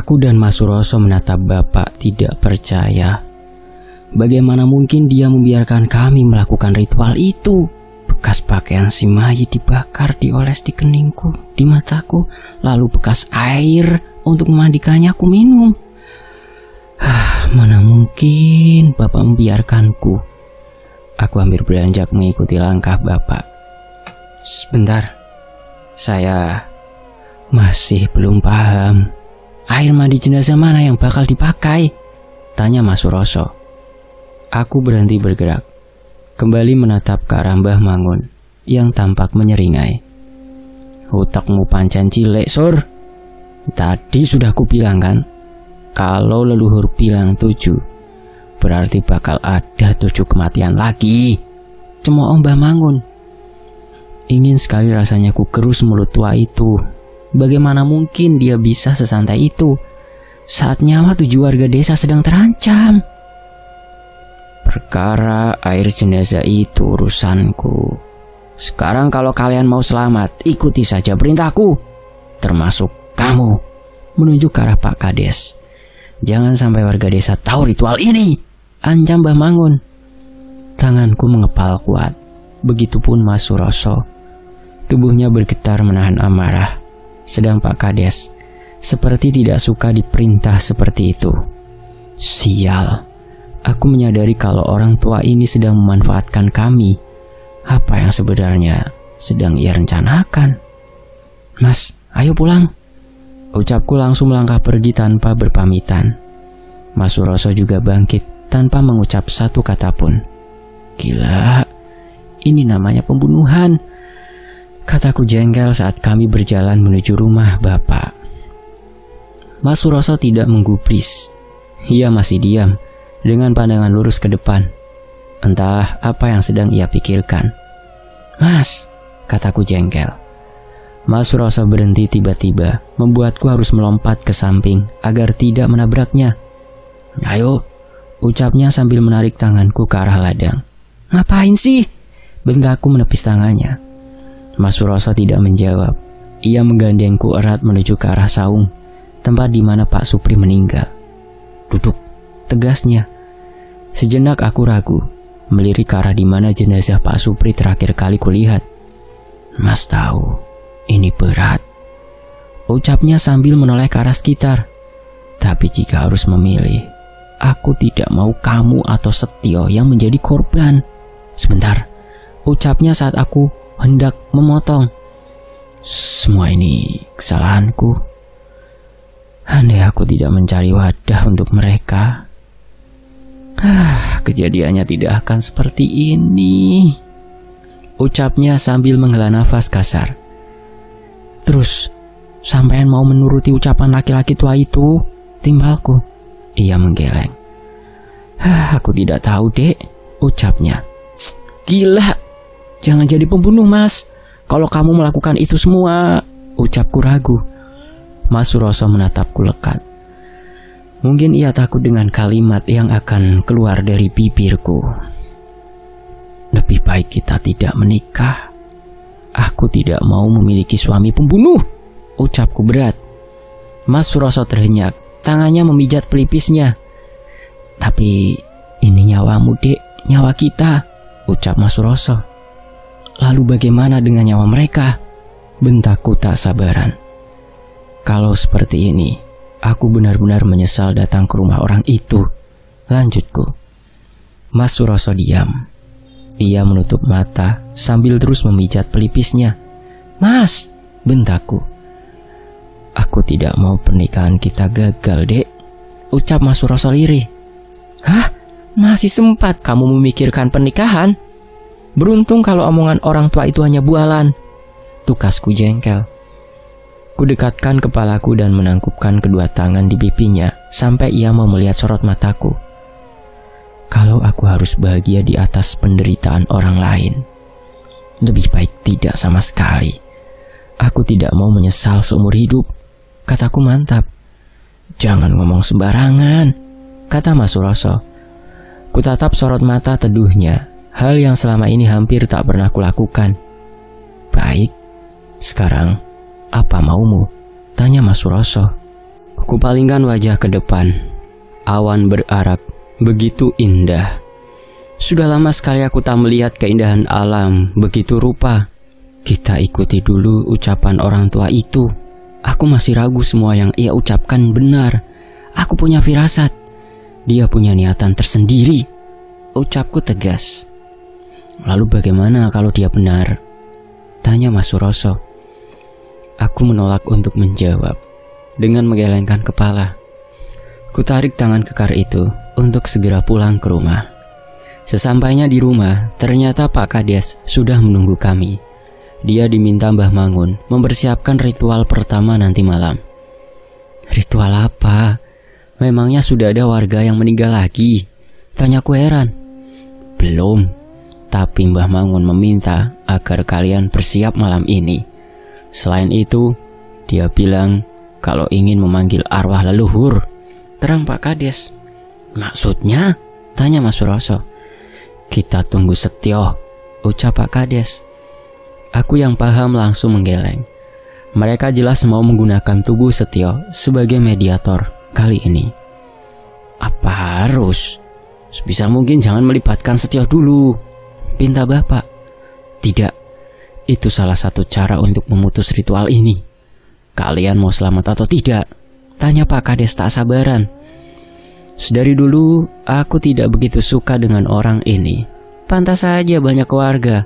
Aku dan Mas Suroso menatap bapak tidak percaya. Bagaimana mungkin dia membiarkan kami melakukan ritual itu? Bekas pakaian si mayit dibakar, dioles di keningku, di mataku, lalu bekas air untuk memandikannya aku minum. Mana mungkin bapak membiarkanku. Aku hampir beranjak mengikuti langkah bapak. Sebentar, saya masih belum paham. Air mandi jenazah mana yang bakal dipakai? Tanya Mas Suroso. Aku berhenti bergerak, kembali menatap ke arah Mbah Mangun yang tampak menyeringai. Otakmu pancen cilik, Sur. Tadi sudah kubilang kan, kalau leluhur bilang 7, berarti bakal ada 7 kematian lagi. Cemooh Mbah Mangun. Ingin sekali rasanya ku gerus mulut tua itu. Bagaimana mungkin dia bisa sesantai itu saat nyawa 7 warga desa sedang terancam? Perkara air jenazah itu urusanku. Sekarang kalau kalian mau selamat, ikuti saja perintahku. Termasuk kamu. Menunjuk ke arah Pak Kades. Jangan sampai warga desa tahu ritual ini, ancam Mbah Mangun. Tanganku mengepal kuat. Begitupun Mas Suroso. Tubuhnya bergetar menahan amarah. Sedang Pak Kades seperti tidak suka diperintah seperti itu. Sial. Aku menyadari kalau orang tua ini sedang memanfaatkan kami. Apa yang sebenarnya sedang ia rencanakan? Mas, ayo pulang. Ucapku langsung melangkah pergi tanpa berpamitan. Mas Suroso juga bangkit tanpa mengucap satu kata pun. Gila, ini namanya pembunuhan. Kataku jengkel saat kami berjalan menuju rumah bapak. Mas Suroso tidak menggubris. Ia masih diam dengan pandangan lurus ke depan. Entah apa yang sedang ia pikirkan. Mas, kataku jengkel. Mas Suroso berhenti tiba-tiba, membuatku harus melompat ke samping agar tidak menabraknya. Ayo, ucapnya sambil menarik tanganku ke arah ladang. Ngapain sih? Bentakku menepis tangannya. Mas Suroso tidak menjawab. Ia menggandengku erat menuju ke arah saung, tempat di mana Pak Supri meninggal. Duduk, tegasnya. Sejenak aku ragu, melirik ke arah di mana jenazah Pak Supri terakhir kali kulihat. Mas tahu, ini berat. Ucapnya sambil menoleh ke arah sekitar. Tapi jika harus memilih, aku tidak mau kamu atau Setio yang menjadi korban. Sebentar, ucapnya saat aku hendak memotong. Semua ini kesalahanku. Andai aku tidak mencari wadah untuk mereka, kejadiannya tidak akan seperti ini. Ucapnya sambil menghela nafas kasar. Terus, sampean mau menuruti ucapan laki-laki tua itu? Timbalku. Ia menggeleng. Aku tidak tahu, Dek. Ucapnya. Gila, jangan jadi pembunuh, Mas. Kalau kamu melakukan itu semua, ucapku ragu. Mas Suroso menatapku lekat. Mungkin ia takut dengan kalimat yang akan keluar dari bibirku. Lebih baik kita tidak menikah. Aku tidak mau memiliki suami pembunuh, ucapku berat. Mas Suroso terhenyak, tangannya memijat pelipisnya. Tapi ini nyawamu, Dek, nyawa kita, ucap Mas Suroso. Lalu bagaimana dengan nyawa mereka? Bentakku tak sabaran. Kalau seperti ini, aku benar-benar menyesal datang ke rumah orang itu, lanjutku. Mas Suroso diam. Ia menutup mata sambil terus memijat pelipisnya. Mas, bentakku. Aku tidak mau pernikahan kita gagal, Dek, ucap Mas Suroso lirih. Hah? Masih sempat kamu memikirkan pernikahan? Beruntung kalau omongan orang tua itu hanya bualan, tukasku jengkel. Kudekatkan kepalaku dan menangkupkan kedua tangan di pipinya sampai ia mau melihat sorot mataku. Kalau aku harus bahagia di atas penderitaan orang lain, lebih baik tidak sama sekali. Aku tidak mau menyesal seumur hidup, kataku mantap. Jangan ngomong sembarangan, kata Mas Suroso. Kutatap sorot mata teduhnya, hal yang selama ini hampir tak pernah kulakukan. Baik, sekarang apa maumu? Tanya Mas Suroso. Kupalingkan wajah ke depan. Awan berarak, begitu indah. Sudah lama sekali aku tak melihat keindahan alam begitu rupa. Kita ikuti dulu ucapan orang tua itu. Aku masih ragu semua yang ia ucapkan benar. Aku punya firasat. Dia punya niatan tersendiri. Ucapku tegas. Lalu bagaimana kalau dia benar? Tanya Mas Suroso. Aku menolak untuk menjawab dengan menggelengkan kepala. Kutarik tangan kekar itu untuk segera pulang ke rumah. Sesampainya di rumah, ternyata Pak Kades sudah menunggu kami. Dia diminta Mbah Mangun mempersiapkan ritual pertama nanti malam. Ritual apa? Memangnya sudah ada warga yang meninggal lagi? Tanyaku heran. Belum, tapi Mbah Mangun meminta agar kalian bersiap malam ini. Selain itu, dia bilang kalau ingin memanggil arwah leluhur. Terang Pak Kades. Maksudnya? Tanya Mas Suroso. Kita tunggu Setio, ucap Pak Kades. Aku yang paham langsung menggeleng. Mereka jelas mau menggunakan tubuh Setio sebagai mediator kali ini. Apa harus? Sebisa mungkin jangan melibatkan Setio dulu, pinta Bapak. Tidak, itu salah satu cara untuk memutus ritual ini. Kalian mau selamat atau tidak? Tanya Pak Kades tak sabaran. Sedari dulu aku tidak begitu suka dengan orang ini. Pantas saja banyak warga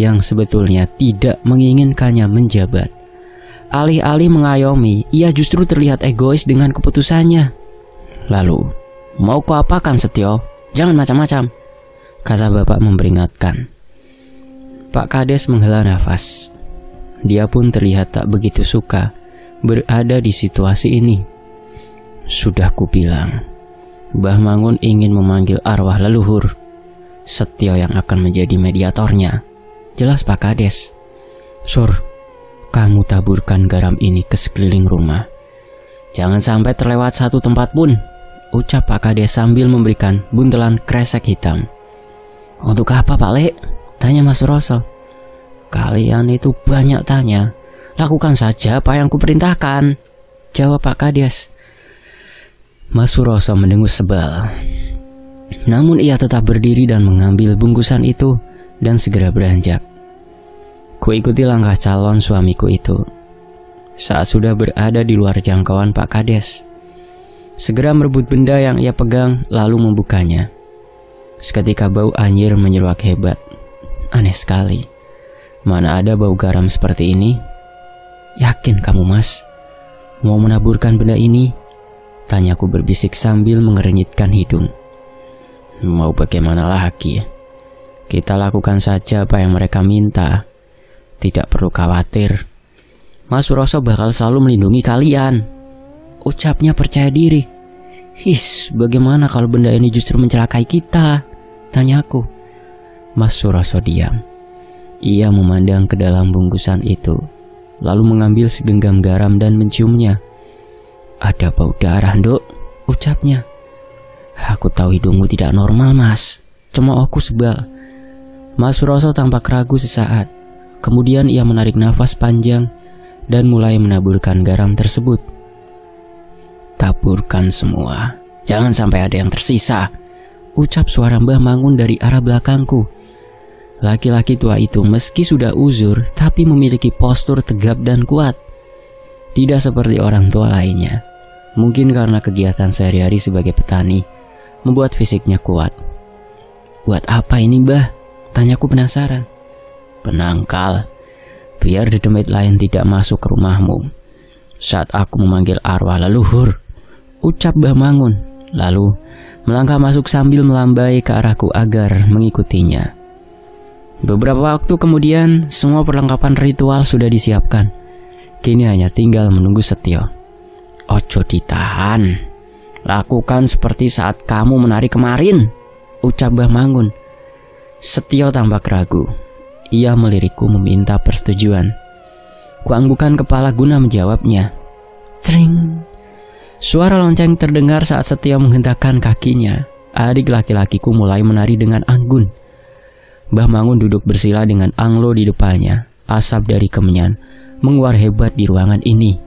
yang sebetulnya tidak menginginkannya menjabat. Alih-alih mengayomi, ia justru terlihat egois dengan keputusannya. Lalu, mau kau apakan Setio? Jangan macam-macam, kata Bapak memperingatkan. Pak Kades menghela nafas. Dia pun terlihat tak begitu suka berada di situasi ini. Sudah kubilang, Mbah Mangun ingin memanggil arwah leluhur. Setio yang akan menjadi mediatornya. Jelas Pak Kades. Sur, kamu taburkan garam ini ke sekeliling rumah. Jangan sampai terlewat satu tempat pun, ucap Pak Kades sambil memberikan buntelan kresek hitam. Untuk apa Pak Lek? Tanya Mas Suroso. Kalian itu banyak tanya. Lakukan saja apa yang kuperintahkan, jawab Pak Kades. Mas Suroso mendengus sebal. Namun ia tetap berdiri dan mengambil bungkusan itu dan segera beranjak. Kuikuti langkah calon suamiku itu. Saat sudah berada di luar jangkauan Pak Kades, segera merebut benda yang ia pegang lalu membukanya. Seketika bau anyir menyeruak hebat. Aneh sekali. Mana ada bau garam seperti ini? Yakin kamu Mas mau menaburkan benda ini? Tanyaku berbisik sambil mengerenyitkan hidung. Mau bagaimana lagi? Kita lakukan saja apa yang mereka minta. Tidak perlu khawatir. Mas Suroso bakal selalu melindungi kalian, ucapnya percaya diri. His, bagaimana kalau benda ini justru mencelakai kita? Tanyaku. Mas Suroso diam. Ia memandang ke dalam bungkusan itu, lalu mengambil segenggam garam dan menciumnya. Ada bau darah, Nduk, ucapnya. Aku tahu hidungmu tidak normal, Mas. Cemoohku sebal. Mas Suroso tampak ragu sesaat. Kemudian ia menarik nafas panjang dan mulai menaburkan garam tersebut. Taburkan semua, jangan sampai ada yang tersisa, ucap suara Mbah Mangun dari arah belakangku. Laki-laki tua itu meski sudah uzur, tapi memiliki postur tegap dan kuat. Tidak seperti orang tua lainnya. Mungkin karena kegiatan sehari-hari sebagai petani membuat fisiknya kuat. Buat apa ini, Mbah? Tanyaku penasaran. Penangkal, biar dedemit lain tidak masuk ke rumahmu saat aku memanggil arwah leluhur, ucap Mbah Mangun. Lalu melangkah masuk sambil melambai ke arahku agar mengikutinya. Beberapa waktu kemudian, semua perlengkapan ritual sudah disiapkan. Kini hanya tinggal menunggu Setio. Ojo ditahan, lakukan seperti saat kamu menari kemarin, ucap Mbah Mangun. Setio tampak ragu. Ia melirikku meminta persetujuan. Kuanggukan kepala guna menjawabnya. Cering. Suara lonceng terdengar saat Setio menghentakkan kakinya. Adik laki-lakiku mulai menari dengan anggun. Mbah Mangun duduk bersila dengan anglo di depannya. Asap dari kemenyan menguar hebat di ruangan ini.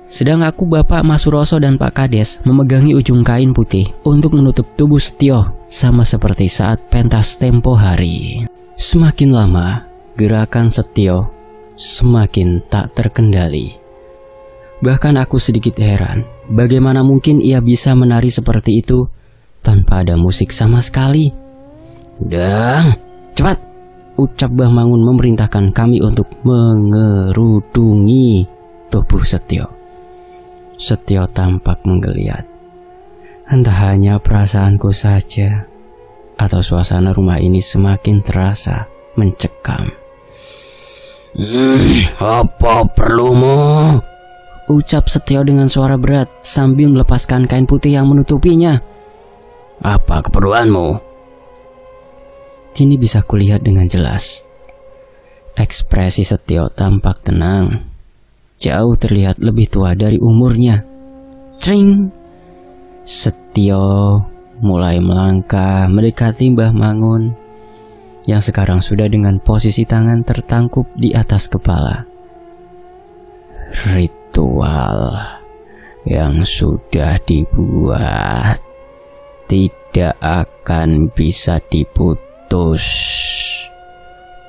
Sedang aku, Bapak, Mas Suroso, dan Pak Kades memegangi ujung kain putih untuk menutup tubuh Setio, sama seperti saat pentas tempo hari. Semakin lama, gerakan Setio semakin tak terkendali. Bahkan aku sedikit heran, bagaimana mungkin ia bisa menari seperti itu tanpa ada musik sama sekali. "Udah, cepat!" ucap Mbah Mangun memerintahkan kami untuk mengerudungi tubuh Setio. Setio tampak menggeliat. Entah hanya perasaanku saja, atau suasana rumah ini semakin terasa mencekam. "Apa perlumu?" ucap Setio dengan suara berat sambil melepaskan kain putih yang menutupinya. "Apa keperluanmu?" Kini bisa kulihat dengan jelas. Ekspresi Setio tampak tenang. Jauh terlihat lebih tua dari umurnya. Tring! Setio mulai melangkah mendekati Mbah Mangun yang sekarang sudah dengan posisi tangan tertangkup di atas kepala. Ritual yang sudah dibuat tidak akan bisa diputus.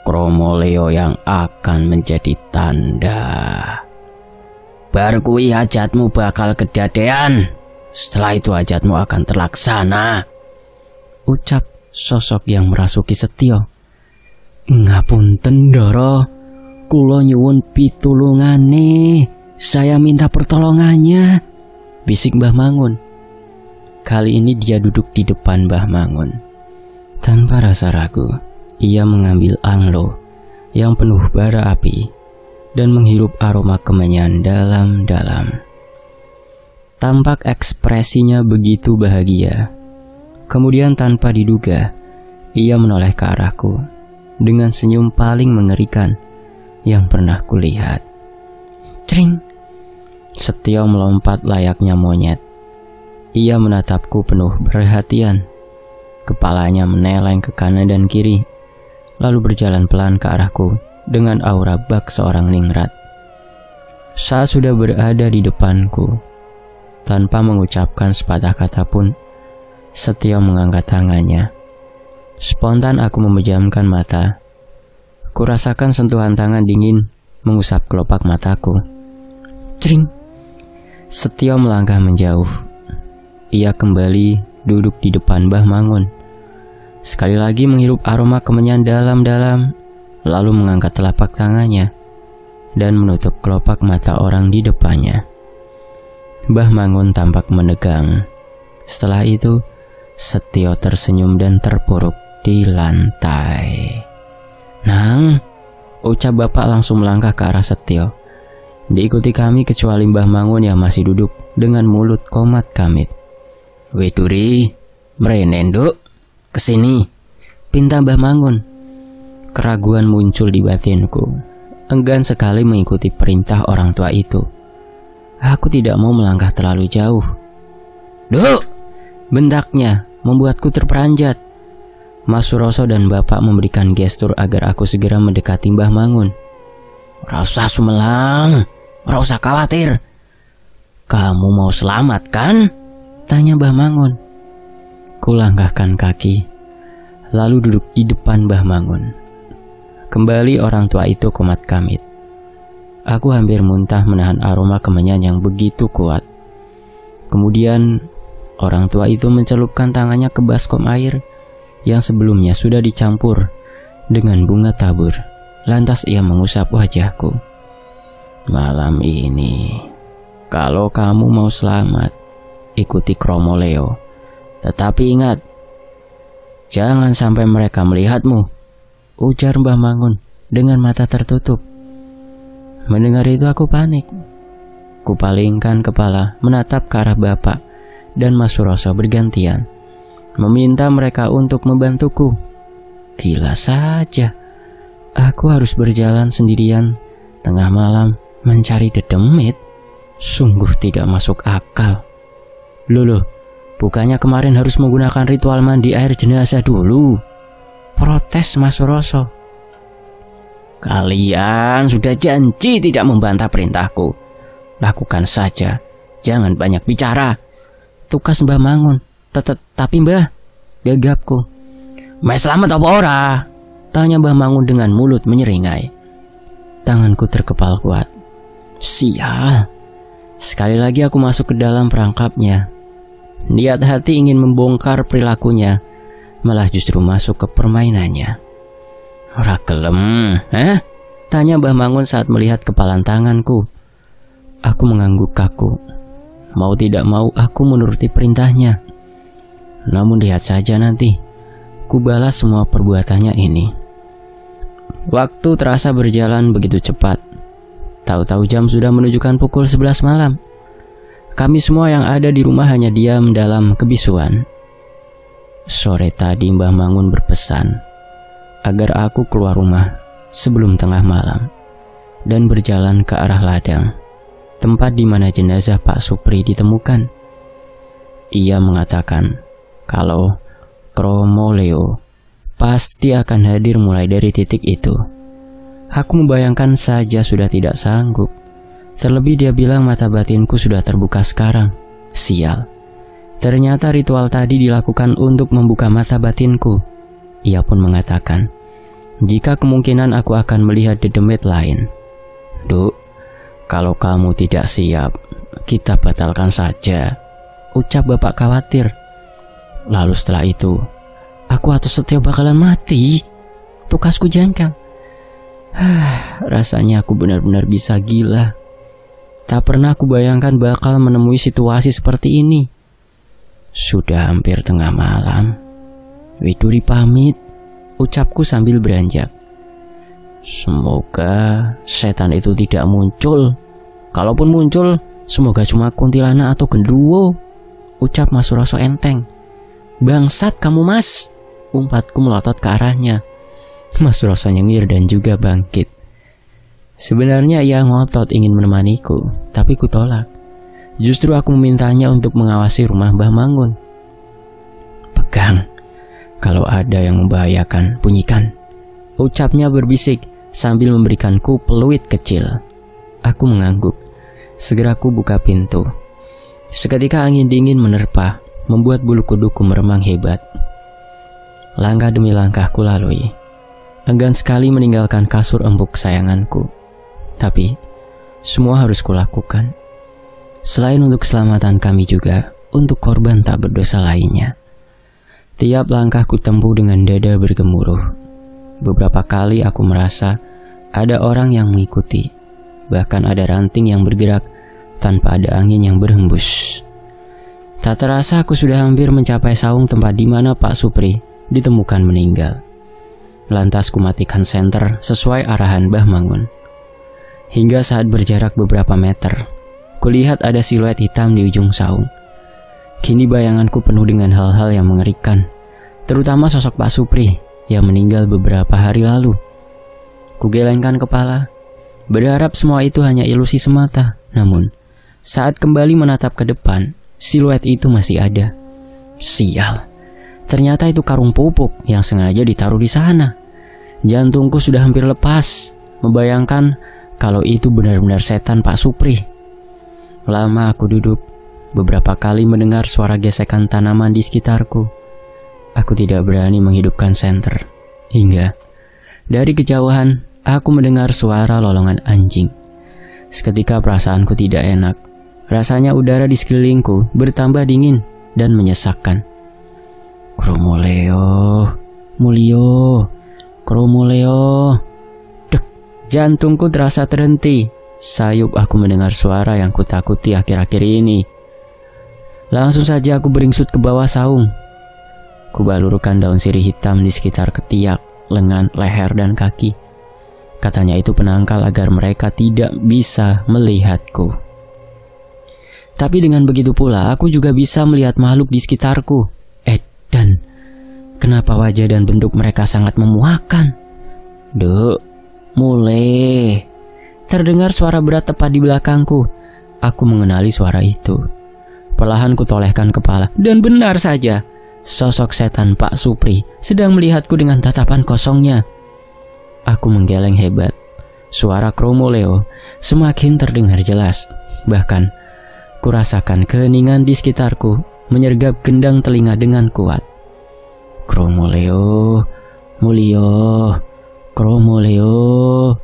Kromoleo yang akan menjadi tanda. Bar kuwi hajatmu bakal kedadean. Setelah itu hajatmu akan terlaksana, ucap sosok yang merasuki Setio. "Ngapunten Ndara, kula nyuwun pitulungane. Saya minta pertolongannya," bisik Mbah Mangun. Kali ini dia duduk di depan Mbah Mangun. Tanpa rasa ragu, ia mengambil anglo yang penuh bara api dan menghirup aroma kemenyan dalam-dalam. Tampak ekspresinya begitu bahagia. Kemudian tanpa diduga, ia menoleh ke arahku dengan senyum paling mengerikan yang pernah kulihat. Cring! Setio melompat layaknya monyet. Ia menatapku penuh perhatian. Kepalanya meneleng ke kanan dan kiri, lalu berjalan pelan ke arahku dengan aura bak seorang ningrat. Saat sudah berada di depanku, tanpa mengucapkan sepatah kata pun, Setio mengangkat tangannya. Spontan aku memejamkan mata. Kurasakan sentuhan tangan dingin mengusap kelopak mataku. Cring! Setio melangkah menjauh. Ia kembali duduk di depan Mbah Mangun. Sekali lagi menghirup aroma kemenyan dalam-dalam, lalu mengangkat telapak tangannya dan menutup kelopak mata orang di depannya. Mbah Mangun tampak menegang. Setelah itu, Setio tersenyum dan terpuruk di lantai. "Nang," ucap bapak langsung melangkah ke arah Setio. Diikuti kami kecuali Mbah Mangun yang masih duduk dengan mulut komat kamit. "Weh Duri, mrene nduk, kesini," pinta Mbah Mangun. Keraguan muncul di batinku. Enggan sekali mengikuti perintah orang tua itu. Aku tidak mau melangkah terlalu jauh. "Duk!" bentaknya membuatku terperanjat. Mas Suroso dan bapak memberikan gestur agar aku segera mendekati Mbah Mangun. "Rasa sumelang, rasa khawatir. Kamu mau selamat kan?" tanya Mbah Mangun. Kulangkahkan kaki, lalu duduk di depan Mbah Mangun. Kembali orang tua itu komat kamit. Aku hampir muntah menahan aroma kemenyan yang begitu kuat. Kemudian orang tua itu mencelupkan tangannya ke baskom air yang sebelumnya sudah dicampur dengan bunga tabur. Lantas ia mengusap wajahku. "Malam ini, kalau kamu mau selamat, ikuti Kromoleo. Tetapi ingat, jangan sampai mereka melihatmu," ujar Mbah Mangun dengan mata tertutup. Mendengar itu aku panik. Kupalingkan kepala menatap ke arah bapak dan Mas Suroso bergantian, meminta mereka untuk membantuku. Gila saja, aku harus berjalan sendirian tengah malam mencari dedemit. Sungguh tidak masuk akal. Loh, bukannya kemarin harus menggunakan ritual mandi air jenazah dulu? Protes Mas Suroso. "Kalian sudah janji tidak membantah perintahku. Lakukan saja, jangan banyak bicara. Tukas Mbah Mangun. Tapi Mbah, gagapku. "Meh selamat apa ora?" tanya Mbah Mangun dengan mulut menyeringai. Tanganku terkepal kuat. Sial. Sekali lagi aku masuk ke dalam perangkapnya. Niat hati ingin membongkar perilakunya, malah justru masuk ke permainannya. "Ora gelem, tanya Mbah Mangun saat melihat kepalan tanganku. Aku mengangguk kaku. Mau tidak mau aku menuruti perintahnya. Namun lihat saja nanti, ku balas semua perbuatannya ini. Waktu terasa berjalan begitu cepat. Tahu-tahu jam sudah menunjukkan pukul 11 malam. Kami semua yang ada di rumah hanya diam dalam kebisuan. Sore tadi Mbah Mangun berpesan agar aku keluar rumah sebelum tengah malam dan berjalan ke arah ladang, tempat di mana jenazah Pak Supri ditemukan. Ia mengatakan kalau Kromo Leo pasti akan hadir mulai dari titik itu. Aku membayangkan saja sudah tidak sanggup. Terlebih dia bilang mata batinku sudah terbuka sekarang. Sial. Ternyata ritual tadi dilakukan untuk membuka mata batinku. Ia pun mengatakan, jika kemungkinan aku akan melihat dedemit lain. "Duk, kalau kamu tidak siap, kita batalkan saja," ucap bapak khawatir. Lalu setelah itu, aku atau Setio bakalan mati. Tukasku jengkel. Rasanya aku benar-benar bisa gila. Tak pernah aku bayangkan bakal menemui situasi seperti ini. Sudah hampir tengah malam. Widuri pamit, ucapku sambil beranjak. Semoga setan itu tidak muncul. Kalaupun muncul, semoga cuma kuntilanak atau genderuwo, ucap Mas Suroso enteng. "Bangsat kamu Mas," umpatku melotot ke arahnya. Mas Suroso nyengir dan juga bangkit. Sebenarnya ia ngotot ingin menemaniku, tapi ku tolak. Justru aku memintanya untuk mengawasi rumah Mbah Mangun. "Pegang, kalau ada yang membahayakan, bunyikan," ucapnya berbisik sambil memberikanku peluit kecil. Aku mengangguk. Segera ku buka pintu. Seketika angin dingin menerpa, membuat bulu kuduku meremang hebat. Langkah demi langkah ku lalui. Enggan sekali meninggalkan kasur empuk kesayanganku. Tapi, semua harus kulakukan. Selain untuk keselamatan kami juga, untuk korban tak berdosa lainnya. Tiap langkah ku tempuh dengan dada bergemuruh. Beberapa kali aku merasa ada orang yang mengikuti. Bahkan ada ranting yang bergerak tanpa ada angin yang berhembus. Tak terasa aku sudah hampir mencapai saung tempat di mana Pak Supri ditemukan meninggal. Lantas ku matikan senter sesuai arahan Mbah Mangun. Hingga saat berjarak beberapa meter, kulihat ada siluet hitam di ujung saung. Kini bayanganku penuh dengan hal-hal yang mengerikan, terutama sosok Pak Supri yang meninggal beberapa hari lalu. Kugelengkan kepala, berharap semua itu hanya ilusi semata. Namun, saat kembali menatap ke depan, siluet itu masih ada. Sial, ternyata itu karung pupuk yang sengaja ditaruh di sana. Jantungku sudah hampir lepas membayangkan kalau itu benar-benar setan Pak Supri. Lama aku duduk, beberapa kali mendengar suara gesekan tanaman di sekitarku. Aku tidak berani menghidupkan senter. Hingga dari kejauhan, aku mendengar suara lolongan anjing. Seketika perasaanku tidak enak. Rasanya udara di sekelilingku bertambah dingin dan menyesakkan. Kromo Leo, Mulio, Kromo Leo. Dek, jantungku terasa terhenti. Sayup aku mendengar suara yang kutakuti akhir-akhir ini. Langsung saja aku beringsut ke bawah saung. Kubalurkan daun sirih hitam di sekitar ketiak, lengan, leher, dan kaki. Katanya itu penangkal agar mereka tidak bisa melihatku. Tapi dengan begitu pula aku juga bisa melihat makhluk di sekitarku. Dan kenapa wajah dan bentuk mereka sangat memuakkan? Duk, mulai. Terdengar suara berat tepat di belakangku. Aku mengenali suara itu. Perlahan kutolehkan kepala. Dan benar saja, sosok setan Pak Supri sedang melihatku dengan tatapan kosongnya. Aku menggeleng hebat. Suara Kromo Leo semakin terdengar jelas. Bahkan, kurasakan keheningan di sekitarku menyergap gendang telinga dengan kuat. Kromo Leo, Mulio, Kromo Leo.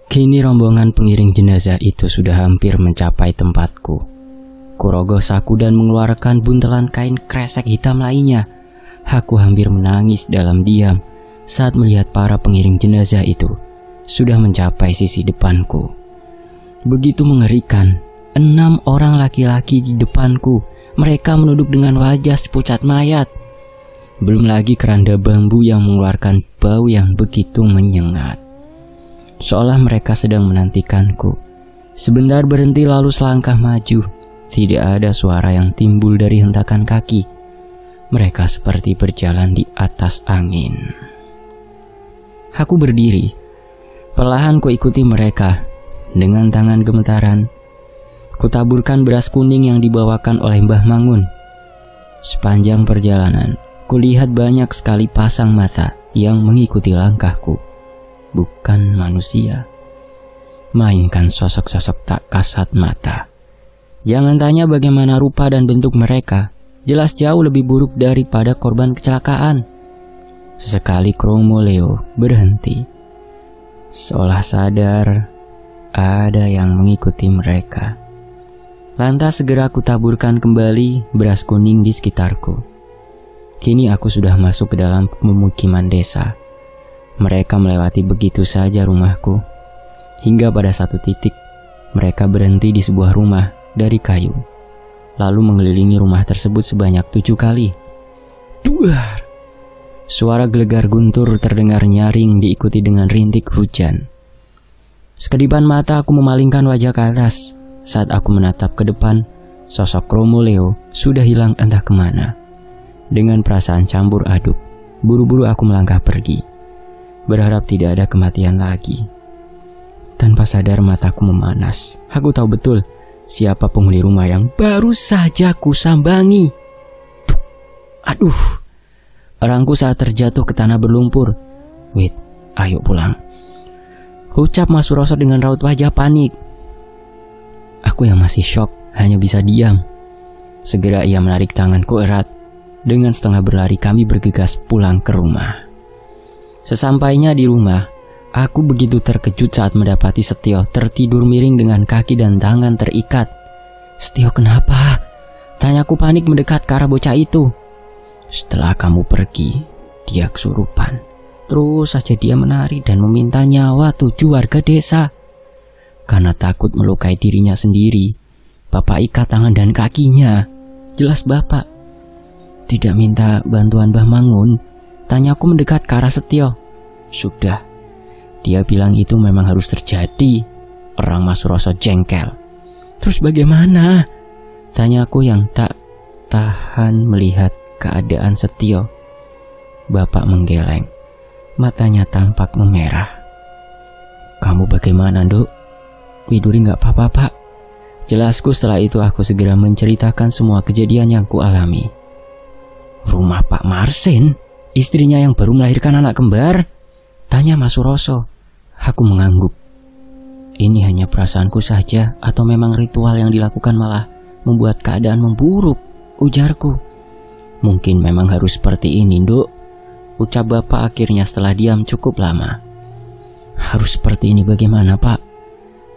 Kini rombongan pengiring jenazah itu sudah hampir mencapai tempatku. Kurogoh saku dan mengeluarkan buntelan kain kresek hitam lainnya. Aku hampir menangis dalam diam saat melihat para pengiring jenazah itu sudah mencapai sisi depanku. Begitu mengerikan, 6 orang laki-laki di depanku. Mereka menunduk dengan wajah sepucat mayat. Belum lagi keranda bambu yang mengeluarkan bau yang begitu menyengat. Seolah mereka sedang menantikanku. Sebentar berhenti lalu selangkah maju. Tidak ada suara yang timbul dari hentakan kaki. Mereka seperti berjalan di atas angin. Aku berdiri. Perlahan ku ikuti mereka. Dengan tangan gemetaran, kutaburkan beras kuning yang dibawakan oleh Mbah Mangun. Sepanjang perjalanan, kulihat banyak sekali pasang mata yang mengikuti langkahku. Bukan manusia, melainkan sosok-sosok tak kasat mata. Jangan tanya bagaimana rupa dan bentuk mereka. Jelas jauh lebih buruk daripada korban kecelakaan. Sesekali Kromo Leo berhenti. Seolah sadar ada yang mengikuti mereka. Lantas segera aku taburkan kembali beras kuning di sekitarku. Kini aku sudah masuk ke dalam pemukiman desa. Mereka melewati begitu saja rumahku. Hingga pada satu titik, mereka berhenti di sebuah rumah dari kayu. Lalu mengelilingi rumah tersebut sebanyak 7 kali. Duar! Suara gelegar guntur terdengar nyaring diikuti dengan rintik hujan. Sekedipan mata aku memalingkan wajah ke atas. Saat aku menatap ke depan, sosok Kromo Leo sudah hilang entah kemana. Dengan perasaan campur aduk, buru-buru aku melangkah pergi. Berharap tidak ada kematian lagi. Tanpa sadar mataku memanas. Aku tahu betul siapa penghuni rumah yang baru saja ku sambangi. Aduh, orangku saat terjatuh ke tanah berlumpur. Wait, ayo pulang, ucap Mas Suroso dengan raut wajah panik. Aku yang masih syok hanya bisa diam. Segera ia menarik tanganku erat. Dengan setengah berlari kami bergegas pulang ke rumah. Sesampainya di rumah, aku begitu terkejut saat mendapati Setio tertidur miring dengan kaki dan tangan terikat. Setio, kenapa? Tanyaku panik mendekat ke arah bocah itu. Setelah kamu pergi, dia kesurupan. Terus saja dia menari dan meminta nyawa 7 warga desa. Karena takut melukai dirinya sendiri, Bapak ikat tangan dan kakinya. Jelas Bapak tidak minta bantuan Mbah Mangun. Tanyaku mendekat ke arah Setio. Sudah, dia bilang itu memang harus terjadi. Orang Mas Suroso jengkel. Terus bagaimana? Tanyaku yang tak tahan melihat keadaan Setio. Bapak menggeleng. Matanya tampak memerah. Kamu bagaimana, Nduk? Widuri nggak apa-apa, Pak. Jelasku. Setelah itu aku segera menceritakan semua kejadian yang kualami. Rumah Pak Marsin? Istrinya yang baru melahirkan anak kembar? Tanya Mas Suroso. Aku mengangguk. Ini hanya perasaanku saja atau memang ritual yang dilakukan malah membuat keadaan memburuk? Ujarku. Mungkin memang harus seperti ini, Nduk. Ucap Bapak akhirnya setelah diam cukup lama. Harus seperti ini bagaimana, Pak?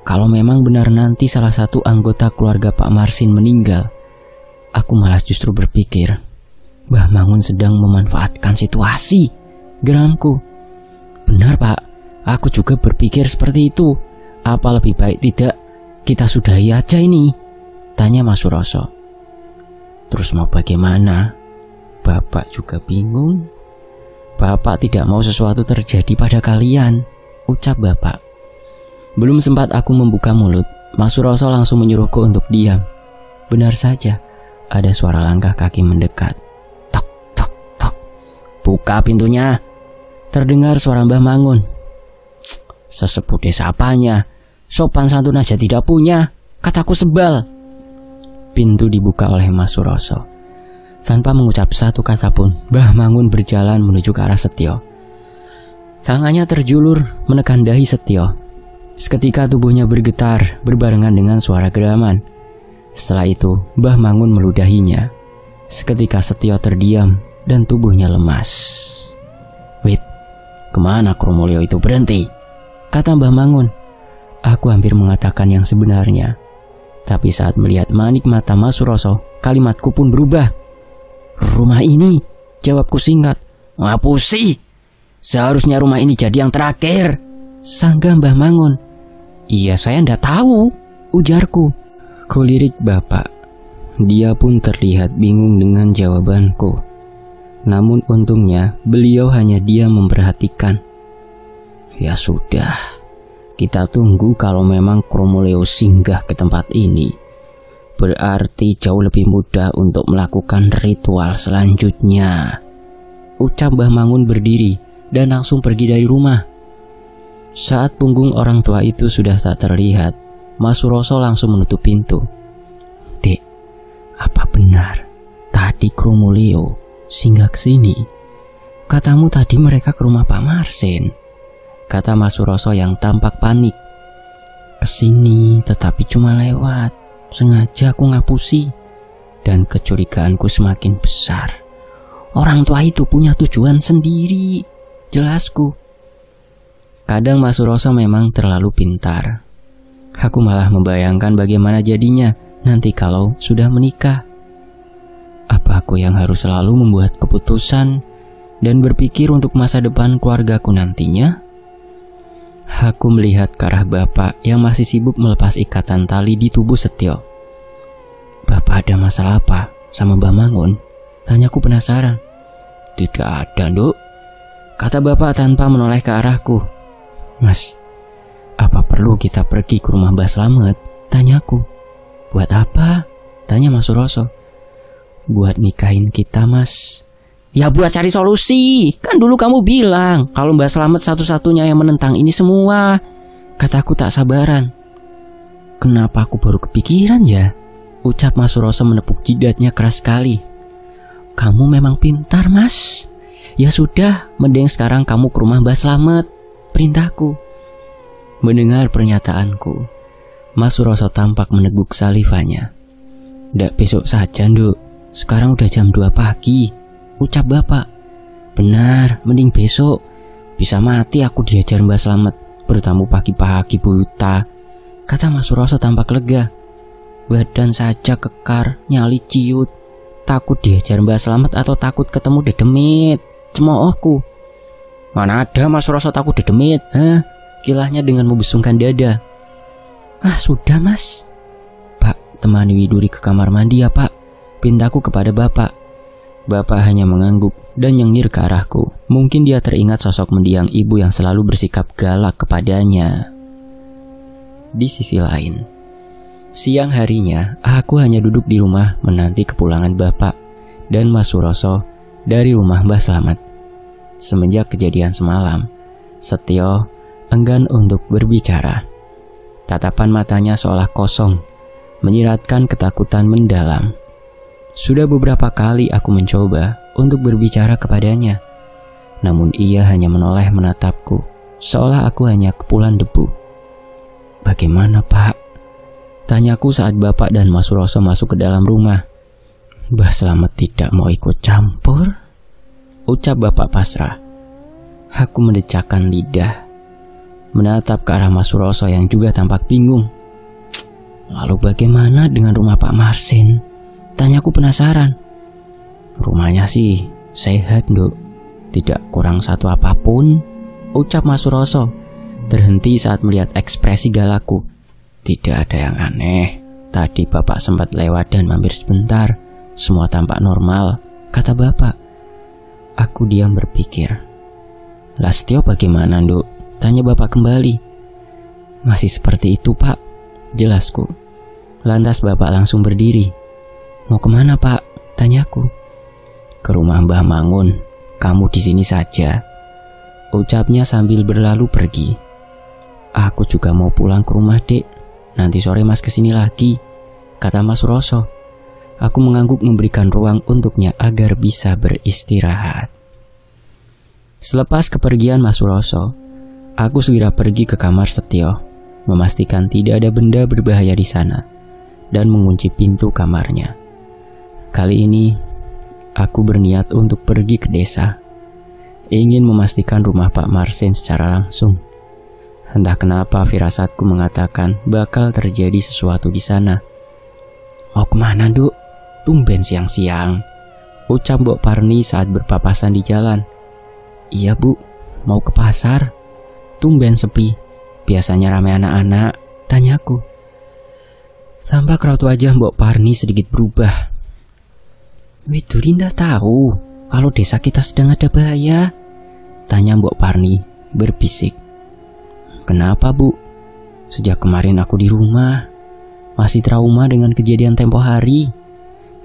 Kalau memang benar nanti salah satu anggota keluarga Pak Marsin meninggal, aku malah justru berpikir Mbah Mangun sedang memanfaatkan situasi. Geramku. Benar, Pak. Aku juga berpikir seperti itu. Apa lebih baik tidak kita sudahi aja ini? Tanya Mas Suroso. Terus mau bagaimana? Bapak juga bingung. Bapak tidak mau sesuatu terjadi pada kalian, ucap Bapak. Belum sempat aku membuka mulut, Mas Suroso langsung menyuruhku untuk diam. Benar saja, ada suara langkah kaki mendekat. Tok, tok, tok. Buka pintunya. Terdengar suara Mbah Mangun. Sesepuh desa apanya? Sopan santun aja tidak punya, kataku sebal. Pintu dibuka oleh Mas Suroso. Tanpa mengucap satu kata pun, Mbah Mangun berjalan menuju ke arah Setio. Tangannya terjulur menekan dahi Setio. Seketika tubuhnya bergetar berbarengan dengan suara geraman. Setelah itu, Mbah Mangun meludahinya. Seketika Setio terdiam dan tubuhnya lemas. "Wait, kemana Kromolio itu berhenti?" kata Mbah Mangun. Aku hampir mengatakan yang sebenarnya. Tapi saat melihat manik mata Mas Suroso, kalimatku pun berubah. "Rumah ini," jawabku singkat. "Ngapusi, seharusnya rumah ini jadi yang terakhir," sanggah Mbah Mangun. "Iya, saya ndak tahu," ujarku. Kulirik bapak. Dia pun terlihat bingung dengan jawabanku. Namun untungnya beliau hanya diam memperhatikan. "Ya sudah, kita tunggu. Kalau memang Kromolio singgah ke tempat ini, berarti jauh lebih mudah untuk melakukan ritual selanjutnya," ucap Mbah Mangun berdiri dan langsung pergi dari rumah. Saat punggung orang tua itu sudah tak terlihat, Mas Suroso langsung menutup pintu. "Dek, apa benar tadi Kromolio singgah ke sini? Katamu tadi mereka ke rumah Pak Marsin," kata Mas Suroso yang tampak panik. "Kesini, tetapi cuma lewat. Sengaja aku ngapusi." Dan kecurigaanku semakin besar. Orang tua itu punya tujuan sendiri, jelasku. Kadang Mas Suroso memang terlalu pintar. Aku malah membayangkan bagaimana jadinya nanti kalau sudah menikah. Apa aku yang harus selalu membuat keputusan dan berpikir untuk masa depan keluargaku nantinya? Aku melihat ke arah bapak yang masih sibuk melepas ikatan tali di tubuh Setio. "Bapak ada masalah apa sama Mbah Mangun?" tanyaku penasaran. "Tidak ada, Nduk," kata bapak tanpa menoleh ke arahku. "Mas, apa perlu kita pergi ke rumah Mbah Slamet?" tanyaku. "Buat apa?" tanya Mas Suroso. "Buat nikahin kita, Mas." "Ya buat cari solusi. Kan dulu kamu bilang kalau Mbah Slamet satu-satunya yang menentang ini semua," kataku tak sabaran. "Kenapa aku baru kepikiran ya?" ucap Mas Suroso menepuk jidatnya keras sekali. "Kamu memang pintar, Mas. Ya sudah, mending sekarang kamu ke rumah Mbah Slamet," perintahku. Mendengar pernyataanku, Mas Suroso tampak meneguk salivanya. "Ndak besok saja, Nduk. Sekarang udah jam 2 pagi," ucap bapak. "Benar, mending besok. Bisa mati aku diajar Mbah Slamet bertamu pagi-pagi buta," kata Mas Suroso tampak lega. Badan saja kekar, nyali ciut. Takut diajar Mbah Slamet atau takut ketemu Dedemit, cemoohku. "Mana ada Mas Suroso takut Dedemit, kilahnya dengan membusungkan dada. "Ah sudah, Mas." "Pak, temani Widuri ke kamar mandi ya, Pak," pintaku kepada bapak. Bapak hanya mengangguk dan nyengir ke arahku. Mungkin dia teringat sosok mendiang ibu yang selalu bersikap galak kepadanya. Di sisi lain, siang harinya aku hanya duduk di rumah menanti kepulangan bapak dan Mas Suroso dari rumah Mbah Slamet. Semenjak kejadian semalam, Setio enggan untuk berbicara. Tatapan matanya seolah kosong, menyiratkan ketakutan mendalam. Sudah beberapa kali aku mencoba untuk berbicara kepadanya, namun ia hanya menoleh menatapku, seolah aku hanya kepulan debu. "Bagaimana, Pak?" tanyaku saat bapak dan Mas Suroso masuk ke dalam rumah. "Mbah Slamet tidak mau ikut campur," ucap bapak pasrah. Aku mendecakkan lidah, menatap ke arah Mas Suroso yang juga tampak bingung. "Lalu bagaimana dengan rumah Pak Marsin?" tanyaku penasaran. "Rumahnya sih sehat, Nduk. Tidak kurang satu apapun," ucap Mas Suroso, terhenti saat melihat ekspresi galakku. "Tidak ada yang aneh. Tadi bapak sempat lewat dan mampir sebentar. Semua tampak normal," kata bapak. Aku diam berpikir. "Lah Setio bagaimana, Nduk?" tanya bapak kembali. "Masih seperti itu, Pak," jelasku. Lantas bapak langsung berdiri. "Mau kemana, Pak?" tanyaku. "Ke rumah Mbah Mangun. Kamu di sini saja," ucapnya sambil berlalu pergi. "Aku juga mau pulang ke rumah, Dek. Nanti sore Mas kesini lagi," kata Mas Suroso. Aku mengangguk memberikan ruang untuknya agar bisa beristirahat. Selepas kepergian Mas Suroso, aku segera pergi ke kamar Setio. memastikan tidak ada benda berbahaya di sana, dan mengunci pintu kamarnya. Kali ini, aku berniat untuk pergi ke desa, ingin memastikan rumah Pak Marsin secara langsung. Entah kenapa firasatku mengatakan bakal terjadi sesuatu di sana. "Mau kemana, Duk? Tumben siang-siang," ucap Mbok Parni saat berpapasan di jalan. "Iya, Bu, mau ke pasar. Tumben sepi, biasanya ramai anak-anak," tanyaku. Tampak raut wajah Mbok Parni sedikit berubah. "Wih, Durinda tahu kalau desa kita sedang ada bahaya?" tanya Mbok Parni berbisik. "Kenapa, Bu? Sejak kemarin aku di rumah, masih trauma dengan kejadian tempo hari,"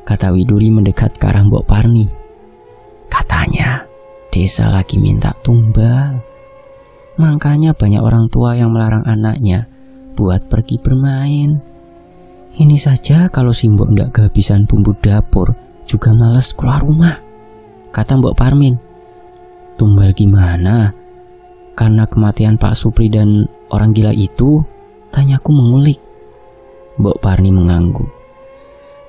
kata Widuri mendekat ke arah Mbok Parni. "Katanya desa lagi minta tumbal. Makanya banyak orang tua yang melarang anaknya buat pergi bermain. Ini saja kalau si Mbok ndak kehabisan bumbu dapur juga malas keluar rumah," kata Mbok Parmin. "Tumbal gimana? Karena kematian Pak Supri dan orang gila itu?" tanyaku mengulik. Mbok Parni mengangguk.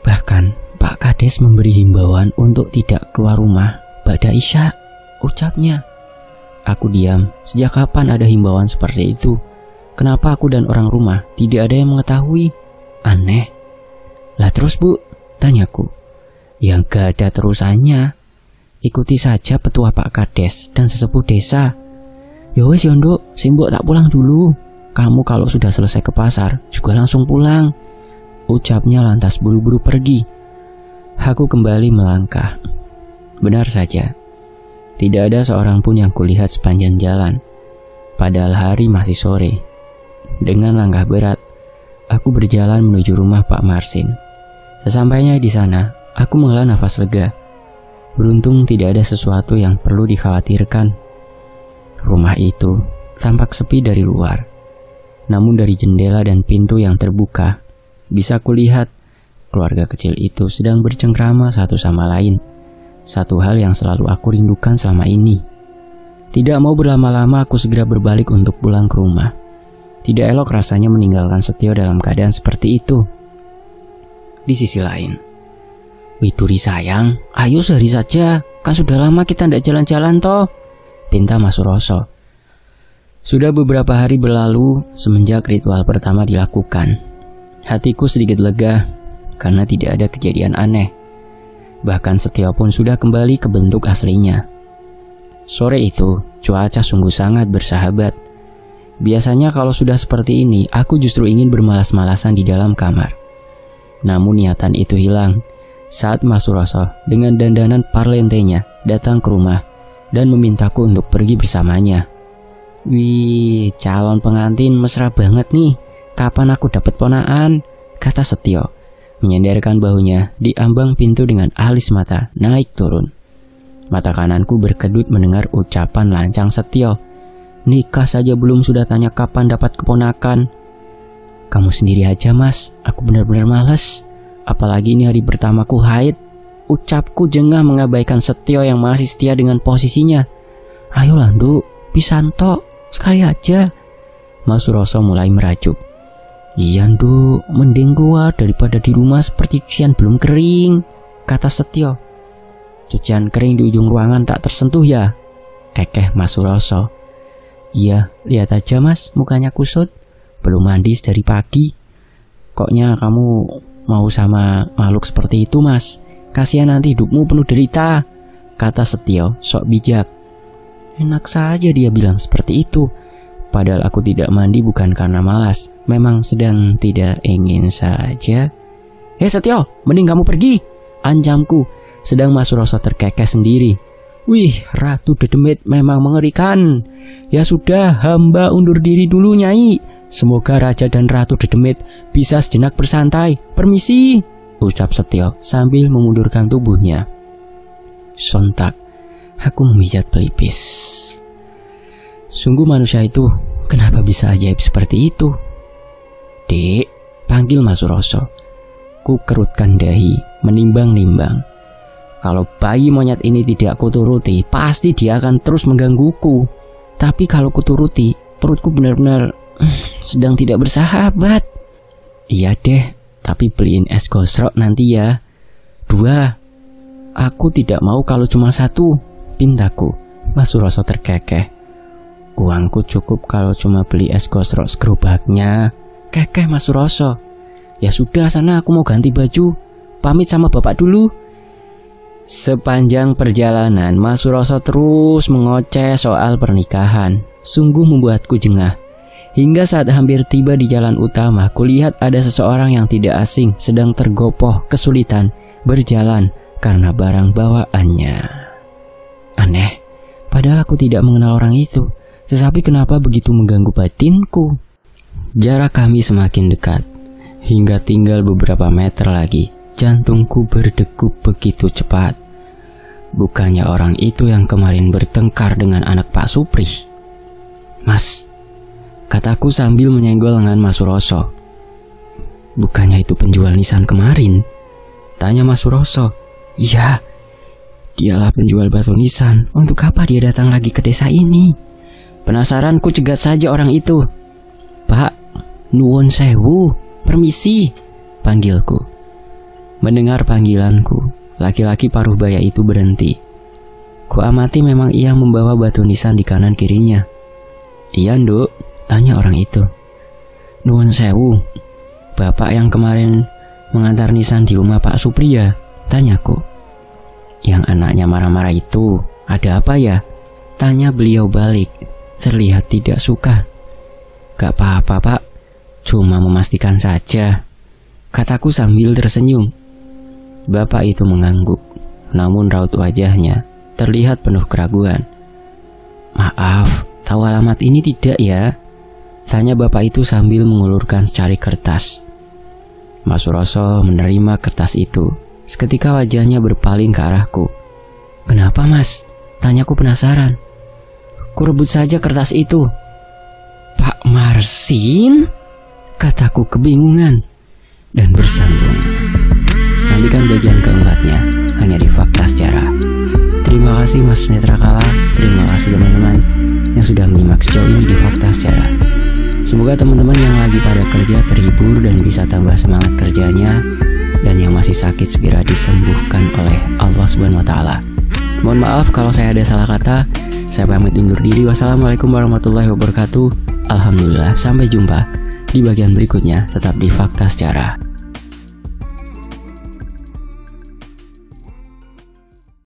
"Bahkan Pak Kades memberi himbauan untuk tidak keluar rumah ba'da Isya," ucapnya. Aku diam. Sejak kapan ada himbauan seperti itu? Kenapa aku dan orang rumah tidak ada yang mengetahui? Aneh. "Lah terus, Bu?" tanyaku. "Yang gak ada terusannya. Ikuti saja petua Pak Kades dan sesepuh desa." "Ya wes Yondo, Simbok tak pulang dulu. Kamu kalau sudah selesai ke pasar juga langsung pulang," ucapnya lantas buru-buru pergi. Aku kembali melangkah. Benar saja, tidak ada seorang pun yang kulihat sepanjang jalan. Padahal hari masih sore. Dengan langkah berat, aku berjalan menuju rumah Pak Marsin. Sesampainya di sana, aku menghela nafas lega. Beruntung tidak ada sesuatu yang perlu dikhawatirkan. Rumah itu tampak sepi dari luar. Namun dari jendela dan pintu yang terbuka, bisa kulihat keluarga kecil itu sedang bercengkrama satu sama lain. Satu hal yang selalu aku rindukan selama ini. Tidak mau berlama-lama, aku segera berbalik untuk pulang ke rumah. Tidak elok rasanya meninggalkan Setio dalam keadaan seperti itu. Di sisi lain, "Widuri sayang, ayo sehari saja. Kan sudah lama kita tidak jalan-jalan toh," pinta Mas Suroso. Sudah beberapa hari berlalu semenjak ritual pertama dilakukan. Hatiku sedikit lega karena tidak ada kejadian aneh. Bahkan Setio pun sudah kembali ke bentuk aslinya. Sore itu, cuaca sungguh sangat bersahabat. Biasanya kalau sudah seperti ini, aku justru ingin bermalas-malasan di dalam kamar. Namun niatan itu hilang saat Mas Suroso dengan dandanan parlentenya datang ke rumah dan memintaku untuk pergi bersamanya. "Wih, calon pengantin mesra banget nih. Kapan aku dapat ponaan?" kata Setio, menyenderkan bahunya di ambang pintu dengan alis mata naik turun. Mata kananku berkedut mendengar ucapan lancang Setio. "Nikah saja belum sudah tanya kapan dapat keponakan." "Kamu sendiri aja, Mas. Aku benar-benar malas. Apalagi ini hari pertamaku haid," ucapku jengah mengabaikan Setio yang masih setia dengan posisinya. "Ayo Landu, pisan tok, sekali aja." Mas Suroso mulai merajuk. "Iya Ndu, mending keluar daripada di rumah seperti cucian belum kering," kata Setio. "Cucian kering di ujung ruangan tak tersentuh ya?" kekeh Mas Suroso. "Iya, lihat aja Mas, mukanya kusut. Belum mandi dari pagi. Koknya kamu mau sama makhluk seperti itu, Mas? Kasihan nanti hidupmu penuh derita," kata Setio sok bijak. Enak saja dia bilang seperti itu. Padahal aku tidak mandi bukan karena malas, memang sedang tidak ingin saja. "Hei Setio, mending kamu pergi," ancamku, sedang Mas Suroso terkekeh sendiri. "Wih, Ratu Dedemit memang mengerikan. Ya sudah, hamba undur diri dulu Nyai. Semoga Raja dan Ratu Dedemit bisa sejenak bersantai. Permisi," ucap Setio sambil memundurkan tubuhnya. Sontak, aku memijat pelipis. Sungguh manusia itu kenapa bisa ajaib seperti itu? "Dek," panggil Mas Suroso. Ku kerutkan dahi, menimbang-nimbang. Kalau bayi monyet ini tidak kuturuti, pasti dia akan terus menggangguku. Tapi kalau kuturuti, perutku benar-benar sedang tidak bersahabat. Iya deh, tapi beliin es gosrok nanti ya. 2. Aku tidak mau kalau cuma 1, pintaku. Mas Suroso terkekeh. Uangku cukup kalau cuma beli es gosrok segerobaknya. Kekeh Mas Suroso. Ya sudah, sana aku mau ganti baju. Pamit sama bapak dulu. Sepanjang perjalanan, Mas Suroso terus mengoceh soal pernikahan. Sungguh membuatku jengah. Hingga saat hampir tiba di jalan utama, kulihat ada seseorang yang tidak asing sedang tergopoh kesulitan berjalan karena barang bawaannya. Aneh, padahal aku tidak mengenal orang itu. Tetapi kenapa begitu mengganggu batinku? Jarak kami semakin dekat. Hingga tinggal beberapa meter lagi. Jantungku berdegup begitu cepat. Bukannya orang itu yang kemarin bertengkar dengan anak Pak Supri? Mas, kataku sambil menyenggol lengan Mas Suroso. Bukannya itu penjual nisan kemarin? Tanya Mas Suroso. Iya, dialah penjual batu nisan. Untuk apa dia datang lagi ke desa ini? Penasaran ku cegat saja orang itu. Pak, nuwun sewu, permisi, panggilku. Mendengar panggilanku, laki-laki paruh baya itu berhenti. Ku amati memang ia membawa batu nisan di kanan kirinya. Iya nduk, tanya orang itu. Nuwun sewu, bapak yang kemarin mengantar nisan di rumah Pak Supri ya? Tanyaku. Yang anaknya marah-marah itu, ada apa ya? Tanya beliau balik, terlihat tidak suka. Gak apa-apa pak, cuma memastikan saja, kataku sambil tersenyum. Bapak itu mengangguk, namun raut wajahnya terlihat penuh keraguan. Maaf, tahu alamat ini tidak ya? Tanya bapak itu sambil mengulurkan secari kertas. Mas Suroso menerima kertas itu. Seketika wajahnya berpaling ke arahku. Kenapa mas? Tanyaku penasaran. Kurebut saja kertas itu. Pak Marsin? Kataku kebingungan dan bersambung. Nantikan bagian keempatnya hanya di Fakta Sejarah. Terima kasih Mas Netrakala, terima kasih teman-teman yang sudah menyimak sejauh ini di Fakta Sejarah. Semoga teman-teman yang lagi pada kerja terhibur dan bisa tambah semangat kerjanya, dan yang masih sakit segera disembuhkan oleh Allah Subhanahu wa Ta'ala. Mohon maaf kalau saya ada salah kata. Saya pamit undur diri. Wassalamualaikum warahmatullahi wabarakatuh. Alhamdulillah, sampai jumpa di bagian berikutnya. Tetap di Fakta Sejarah.